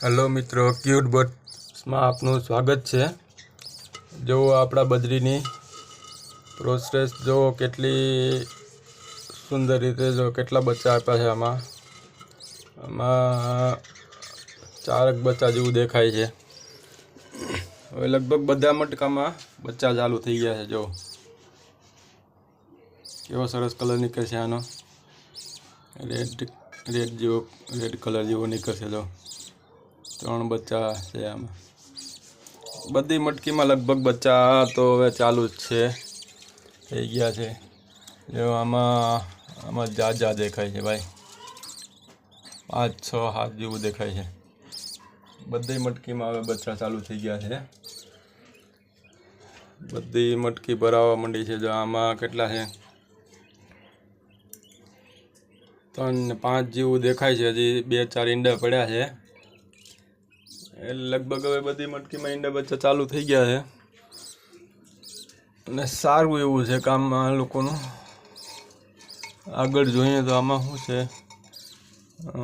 Hello मित्रों, cute birds में आपनु स्वागत है। जो आपड़ा बदरीनी प्रोसेस जो केटली सुंदर रीते जो केटला बच्चा आप्या है। आमा चारक बच्चा जेवुं देखाय छे। हवे लगभग बधा मटकामां बच्चा चालू थई गया है। जो केवो सरस कलर निकळशे आनो रेड कलर जेवो निकळशे। जो 3 बच्चा है। आम बधी मटकी में लगभग बच्चा तो हवे चालू है थई गया है। जो आमा जाजा देखाय छे भाई, 5-6 हाथ जेवुं देखाय छे। बधी मटकी में हवे बच्चा चालू थई गया है। बधी मटकी भरावा मंडी है। जो आमा केटला है 3-5 जेवुं देखाय छे। हजी 2-4 ईंडा पड्या है। लगभग हवे बधी मटकी में ईंडा बच्चा चालू थई गया है। અને સારું એવું છે કામ આ લોકોનું। આગળ જોઈએ તો આમાં શું છે,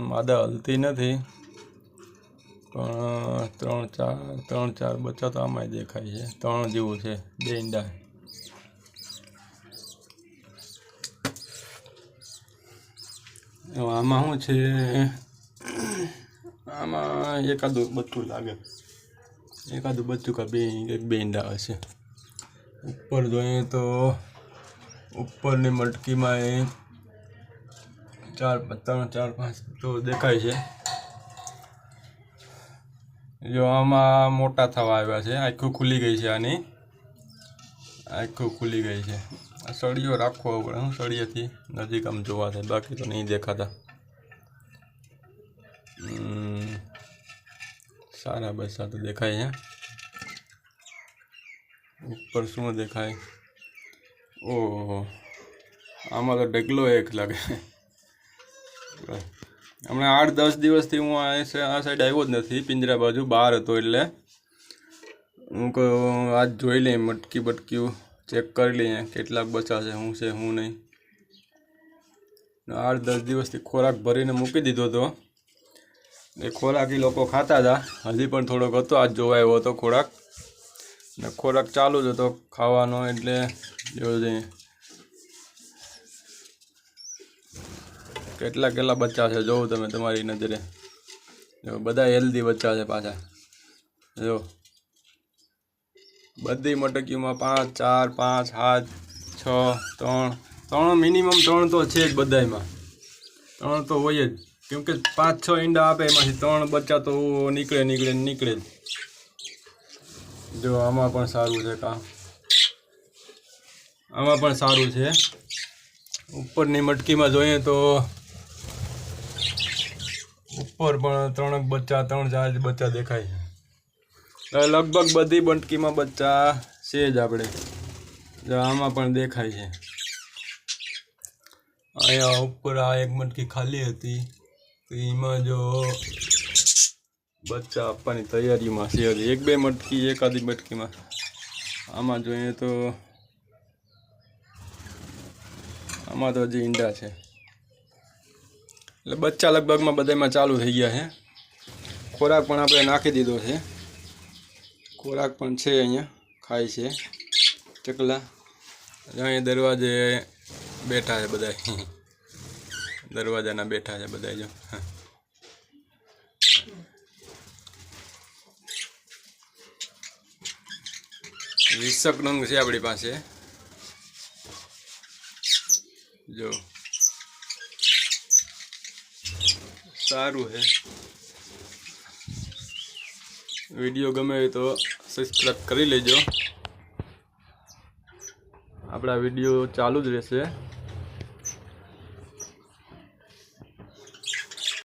માદા હલતી નથી, પણ 3-4 બચ્ચા તો આમાં દેખાય છે। 3 જેવું છે, 2 ઈંડા। આમાં શું છે, આમાં એકાદું બચ્ચું લાગે, એકાદું બચ્ચું કા બે ઈંડા હશે। ऊपर જોઈએ तो ઉપરની મટકીમાં 3-4-5 તો દેખાય છે। જો આમાં મોટા થવા આવ્યા છે। આંખો ખુલી ગઈ છે, આની આંખો ખુલી ગઈ છે। આ સળિયો રાખવો પડે, હું સળિયેથી નજીક આમ જોવા થાય, બાકી તો નહીં દેખાતા। सारा बच्चा तो देखाय है। ऊपर शू देखाय, ओह आम तो ढगलो एक लगे। हमने 8-10 दिवस थी हूँ आ साइड आव्यो ज नथी, पिंजरा बाजू बहार हतो, एटले हूँ आज जोई लई मटकी बटकी चेक कर लीए केटलाक बच्चा छे, हूँ छे हूँ नहीं। 8-10 दिवस थी खोराक भरीने मूकी दीधो तो ए खोराक ही लोग खाता था। हजी पण थोड़ोक हतो, आज जोवा आव्यो हतो खोराक ने खोराक चालू ज हतो खावानो। एटले जोजो केटला केटला बच्चा छे जो तमे तमारी नजरे। जो बधा हेल्दी बच्चा छे पाछा। जो बधी मटकीमां 5-4, 5, 7, 6, 3 मिनिमम 3 तो छे ज बधायमां। 3 तो होय ज, क्योंकि 5-6 ईंडा आपे एमांथी 3 बच्चा तो निकळे। जो आमां पण सारूं छे काम, आमां पण सारूं छे। उपरनी मटकीमां जोईए तो ऊपर पण 3 बच्चा 3-4 बच्चा देखाय छे। लगभग बधी मटकीमां बच्चा छे ज आपणे। जो आमां पण देखाय छे। अहींया ऊपर आ एक मटकी खाली हती, तो एमां जो बच्चा आपवानी तैयारी में छे। 1-2 मटकी एकादी मटकी में आमां जोईए तो आमां तो हजी ईंडा छे। એટલે बच्चा लगभग में बधायमां चालू थई गया है। खोराक पण आपणे नाखी दीधो छे, खोराक पण छे, अहींया खाय छे चकला। अहीं दरवाजे बैठा है बधाय, दरवाजाना बैठा है बधाय। जो 20 नंग है अपनी पासे। जो सारू है। वीडियो गमे तो सब्सक्राइब करी लेजो। अपना वीडियो चालू ज रहेशे।